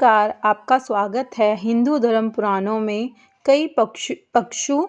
नमस्कार, आपका स्वागत है। हिंदू धर्म पुराणों में कई पशु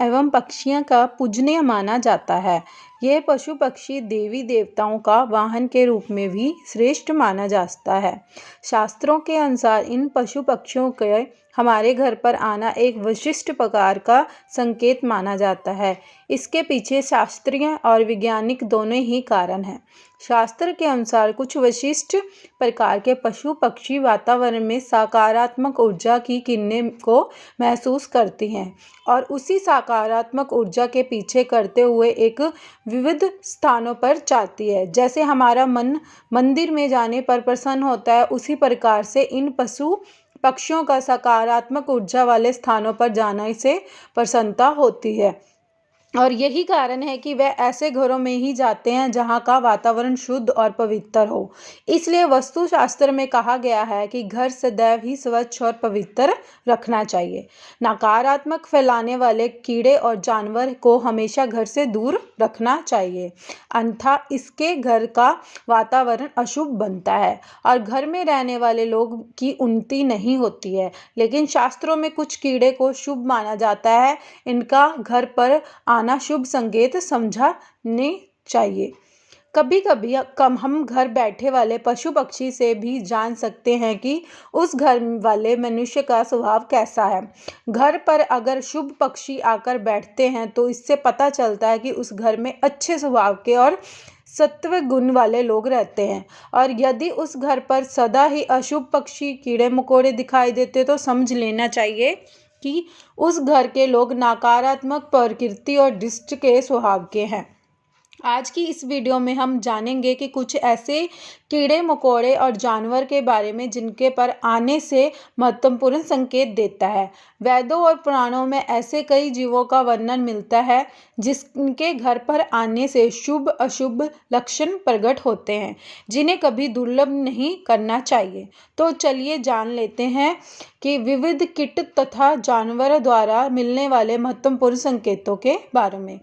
एवं पक्षियों का पूजनीय माना जाता है। यह पशु पक्षी देवी देवताओं का वाहन के रूप में भी श्रेष्ठ माना जाता है। शास्त्रों के अनुसार इन पशु पक्षियों के हमारे घर पर आना एक विशिष्ट प्रकार का संकेत माना जाता है। इसके पीछे शास्त्रीय और वैज्ञानिक दोनों ही कारण हैं। शास्त्र के अनुसार कुछ विशिष्ट प्रकार के पशु पक्षी वातावरण में सकारात्मक ऊर्जा की किरणें को महसूस करती हैं और उसी सकारात्मक ऊर्जा के पीछे करते हुए एक विविध स्थानों पर जाती है। जैसे हमारा मन मंदिर में जाने पर प्रसन्न होता है, उसी प्रकार से इन पशु पक्षियों का सकारात्मक ऊर्जा वाले स्थानों पर जाने से प्रसन्नता होती है। और यही कारण है कि वे ऐसे घरों में ही जाते हैं जहाँ का वातावरण शुद्ध और पवित्र हो। इसलिए वास्तुशास्त्र में कहा गया है कि घर सदैव ही स्वच्छ और पवित्र रखना चाहिए। नकारात्मक फैलाने वाले कीड़े और जानवर को हमेशा घर से दूर रखना चाहिए, अन्यथा इसके घर का वातावरण अशुभ बनता है और घर में रहने वाले लोग की उन्नति नहीं होती है। लेकिन शास्त्रों में कुछ कीड़े को शुभ माना जाता है, इनका घर पर आना शुभ संकेत समझने चाहिए। कभी कभी हम घर बैठे वाले पशु पक्षी से भी जान सकते हैं कि उस घर वाले मनुष्य का स्वभाव कैसा है। घर पर अगर शुभ पक्षी आकर बैठते हैं तो इससे पता चलता है कि उस घर में अच्छे स्वभाव के और सत्व गुण वाले लोग रहते हैं। और यदि उस घर पर सदा ही अशुभ पक्षी कीड़े मकोड़े दिखाई देते तो समझ लेना चाहिए कि उस घर के लोग नकारात्मक प्रकृति और दृष्टि के स्वभाव के हैं। आज की इस वीडियो में हम जानेंगे कि कुछ ऐसे कीड़े मकोड़े और जानवर के बारे में जिनके पर आने से महत्वपूर्ण संकेत देता है। वेदों और पुराणों में ऐसे कई जीवों का वर्णन मिलता है जिनके घर पर आने से शुभ अशुभ लक्षण प्रकट होते हैं, जिन्हें कभी दुर्लभ नहीं करना चाहिए। तो चलिए जान लेते हैं कि विविध कीट तथा जानवर द्वारा मिलने वाले महत्वपूर्ण संकेतों के बारे में।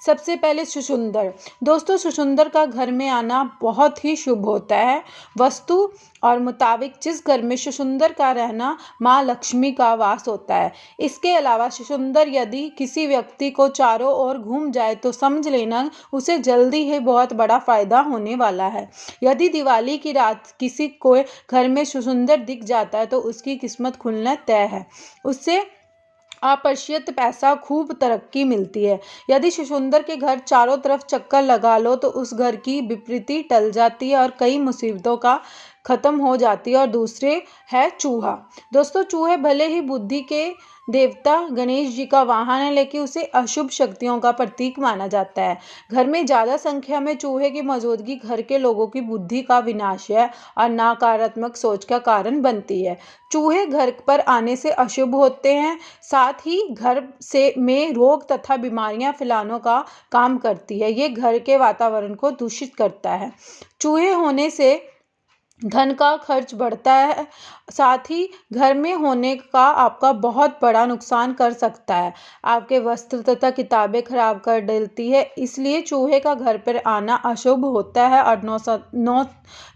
सबसे पहले छुछुंदर। दोस्तों, छुछुंदर का घर में आना बहुत ही शुभ होता है। वस्तु और मुताबिक जिस घर में छुछुंदर का रहना माँ लक्ष्मी का वास होता है। इसके अलावा छुछुंदर यदि किसी व्यक्ति को चारों ओर घूम जाए तो समझ लेना उसे जल्दी ही बहुत बड़ा फायदा होने वाला है। यदि दिवाली की रात किसी को घर में छुछुंदर दिख जाता है तो उसकी किस्मत खुलना तय है, उससे अप्रत्याशित पैसा खूब तरक्की मिलती है। यदि छुछुंदर के घर चारों तरफ चक्कर लगा लो तो उस घर की विपत्ति टल जाती है और कई मुसीबतों का खत्म हो जाती है। और दूसरे है चूहा। दोस्तों, चूहे भले ही बुद्धि के देवता गणेश जी का वाहन है, लेकिन उसे अशुभ शक्तियों का प्रतीक माना जाता है। घर में ज्यादा संख्या में चूहे की मौजूदगी घर के लोगों की बुद्धि का विनाश है और नकारात्मक सोच का कारण बनती है। चूहे घर पर आने से अशुभ होते हैं, साथ ही घर से में रोग तथा बीमारियां फैलाने का काम करती है। ये घर के वातावरण को दूषित करता है। चूहे होने से धन का खर्च बढ़ता है, साथ ही घर में होने का आपका बहुत बड़ा नुकसान कर सकता है। आपके वस्त्र तथा किताबें खराब कर देती है। इसलिए चूहे का घर पर आना अशुभ होता है और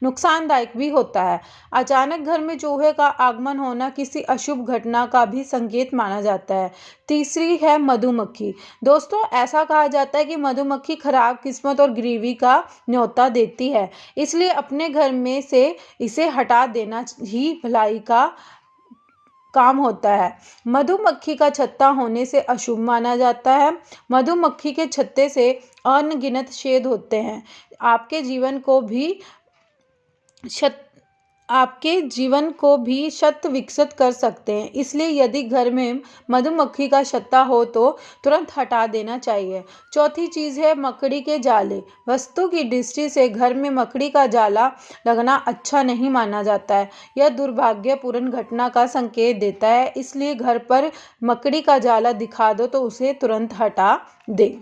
नुकसानदायक भी होता है। अचानक घर में चूहे का आगमन होना किसी अशुभ घटना का भी संकेत माना जाता है। तीसरी है मधुमक्खी। दोस्तों, ऐसा कहा जाता है कि मधुमक्खी खराब किस्मत और गरीबी का न्योता देती है, इसलिए अपने घर में से इसे हटा देना ही भलाई का काम होता है। मधुमक्खी का छत्ता होने से अशुभ माना जाता है। मधुमक्खी के छत्ते से अनगिनत छेद होते हैं, आपके जीवन को भी शत विकसित कर सकते हैं। इसलिए यदि घर में मधुमक्खी का छत्ता हो तो तुरंत हटा देना चाहिए। चौथी चीज है मकड़ी के जाले। वस्तु की दृष्टि से घर में मकड़ी का जाला लगना अच्छा नहीं माना जाता है। यह दुर्भाग्यपूर्ण घटना का संकेत देता है। इसलिए घर पर मकड़ी का जाला दिखा दो तो उसे तुरंत हटा दे।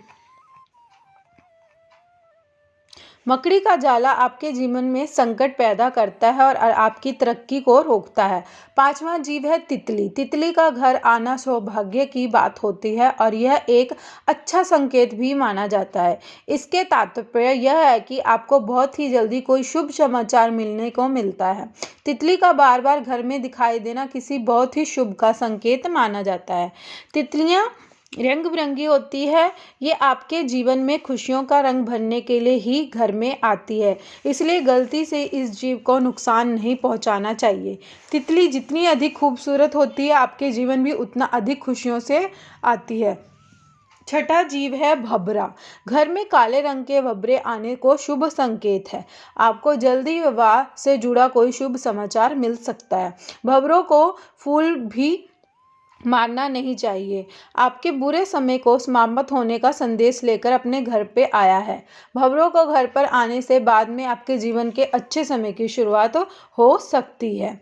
मकड़ी का जाला आपके जीवन में संकट पैदा करता है और आपकी तरक्की को रोकता है। 5वां जीव है तितली। तितली का घर आना सौभाग्य की बात होती है और यह एक अच्छा संकेत भी माना जाता है। इसके तात्पर्य यह है कि आपको बहुत ही जल्दी कोई शुभ समाचार मिलने को मिलता है। तितली का बार बार घर में दिखाई देना किसी बहुत ही शुभ का संकेत माना जाता है। तितलियां रंग बिरंगी होती है। ये आपके जीवन में खुशियों का रंग भरने के लिए ही घर में आती है, इसलिए गलती से इस जीव को नुकसान नहीं पहुंचाना चाहिए। तितली जितनी अधिक खूबसूरत होती है, आपके जीवन भी उतना अधिक खुशियों से आती है। 6ठा जीव है भंवरा। घर में काले रंग के भंवरे आने को शुभ संकेत है। आपको जल्दी विवाह से जुड़ा कोई शुभ समाचार मिल सकता है। भंवरों को फूल भी मारना नहीं चाहिए। आपके बुरे समय को समाप्त होने का संदेश लेकर अपने घर पे आया है। भंवरों को घर पर आने से बाद में आपके जीवन के अच्छे समय की शुरुआत हो सकती है।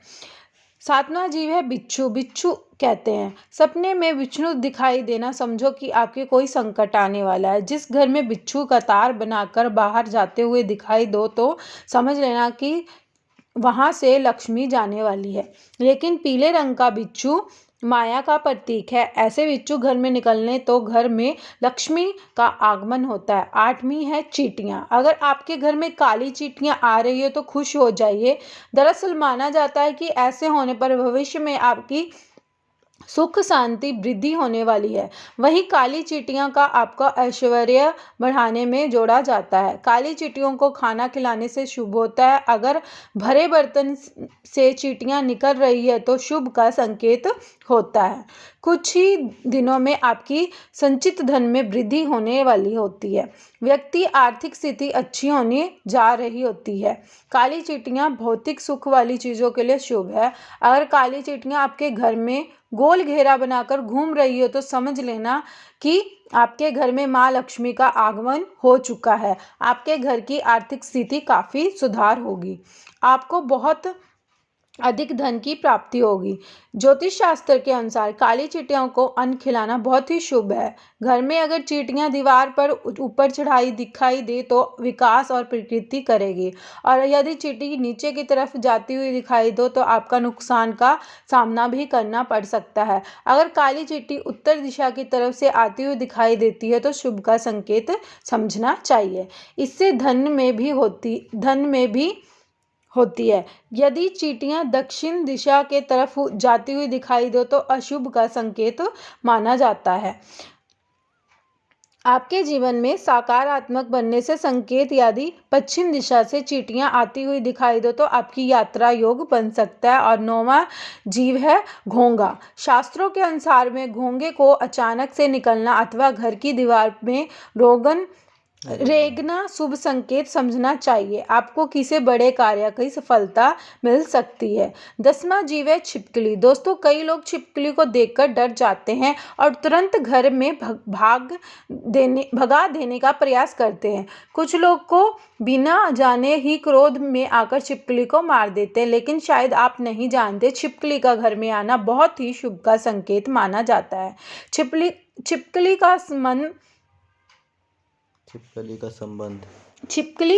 7वां जीव है बिच्छू। बिच्छू कहते हैं सपने में बिच्छू दिखाई देना समझो कि आपके कोई संकट आने वाला है। जिस घर में बिच्छू कतार बनाकर बाहर जाते हुए दिखाई दो तो समझ लेना कि वहां से लक्ष्मी जाने वाली है। लेकिन पीले रंग का बिच्छू माया का प्रतीक है। ऐसे बिच्छू घर में निकलने तो घर में लक्ष्मी का आगमन होता है। 8वीं है चींटियां। अगर आपके घर में काली चींटियां आ रही है तो खुश हो जाइए। दरअसल माना जाता है कि ऐसे होने पर भविष्य में आपकी सुख शांति वृद्धि होने वाली है। वहीं काली चींटियों का आपका ऐश्वर्य बढ़ाने में जोड़ा जाता है। काली चींटियों को खाना खिलाने से शुभ होता है। अगर भरे बर्तन से चींटियां निकल रही है तो शुभ का संकेत होता है। कुछ ही दिनों में आपकी संचित धन में वृद्धि होने वाली होती है। व्यक्ति आर्थिक स्थिति अच्छी होने जा रही होती है। काली चींटियां भौतिक सुख वाली चीज़ों के लिए शुभ है। अगर काली चींटियां आपके घर में गोल घेरा बनाकर घूम रही हो तो समझ लेना कि आपके घर में माँ लक्ष्मी का आगमन हो चुका है। आपके घर की आर्थिक स्थिति काफ़ी सुधार होगी। आपको बहुत अधिक धन की प्राप्ति होगी। ज्योतिष शास्त्र के अनुसार काली चींटियों को अन्न खिलाना बहुत ही शुभ है। घर में अगर चींटियां दीवार पर ऊपर चढ़ाई दिखाई दे तो विकास और प्रकृति करेगी, और यदि चींटी नीचे की तरफ जाती हुई दिखाई दो तो आपका नुकसान का सामना भी करना पड़ सकता है। अगर काली चींटी उत्तर दिशा की तरफ से आती हुई दिखाई देती है तो शुभ का संकेत समझना चाहिए। इससे धन में भी होती है। यदि चींटियां दक्षिण दिशा के तरफ जाती हुई दिखाई दो तो अशुभ का संकेत माना जाता है। आपके जीवन में सकारात्मक बनने से संकेत यदि पश्चिम दिशा से चींटियां आती हुई दिखाई दो तो आपकी यात्रा योग बन सकता है। और 9वां जीव है घोंघा। शास्त्रों के अनुसार में घोंघे को अचानक से निकलना अथवा घर की दीवार में रेंगना शुभ संकेत समझना चाहिए। आपको किसी बड़े कार्य की सफलता मिल सकती है। 10वां जीव है छिपकली। दोस्तों, कई लोग छिपकली को देखकर डर जाते हैं और तुरंत घर में भगा देने का प्रयास करते हैं। कुछ लोग को बिना जाने ही क्रोध में आकर छिपकली को मार देते हैं, लेकिन शायद आप नहीं जानते छिपकली का घर में आना बहुत ही शुभ का संकेत माना जाता है। छिपकली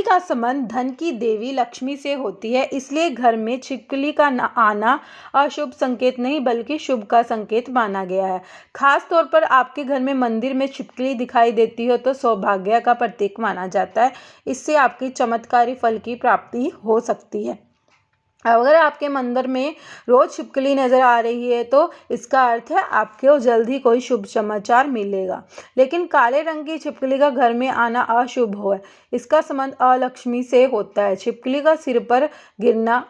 का संबंध धन की देवी लक्ष्मी से होती है, इसलिए घर में छिपकली का आना अशुभ संकेत नहीं बल्कि शुभ का संकेत माना गया है। खास तौर पर आपके घर में मंदिर में छिपकली दिखाई देती हो तो सौभाग्य का प्रतीक माना जाता है। इससे आपकी चमत्कारी फल की प्राप्ति हो सकती है। अगर आपके मंदिर में रोज छिपकली नजर आ रही है तो इसका अर्थ है आपको जल्द ही कोई शुभ समाचार मिलेगा। लेकिन काले रंग की छिपकली का घर में आना अशुभ है। इसका संबंध अलक्ष्मी से होता है। छिपकली का सिर पर गिरना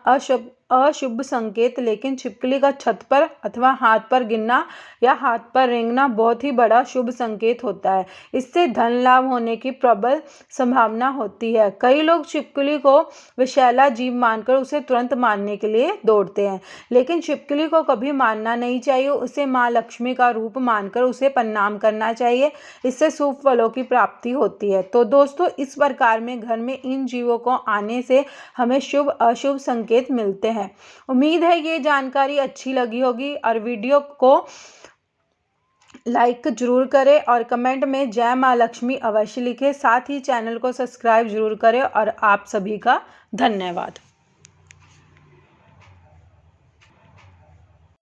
अशुभ संकेत, लेकिन छिपकली का छत पर अथवा हाथ पर गिरना या हाथ पर रेंगना बहुत ही बड़ा शुभ संकेत होता है। इससे धन लाभ होने की प्रबल संभावना होती है। कई लोग छिपकली को विषैला जीव मानकर उसे तुरंत मारने के लिए दौड़ते हैं, लेकिन छिपकली को कभी मारना नहीं चाहिए। उसे माँ लक्ष्मी का रूप मानकर उसे प्रणाम करना चाहिए। इससे शुभ फलों की प्राप्ति होती है। तो दोस्तों, इस प्रकार में घर में इन जीवों को आने से हमें शुभ अशुभ संकेत मिलते हैं। उम्मीद है ये जानकारी अच्छी लगी होगी और वीडियो को लाइक ज़रूर करें और कमेंट में जय माँ लक्ष्मी अवश्य लिखें। साथ ही चैनल को सब्सक्राइब ज़रूर करें और आप सभी का धन्यवाद।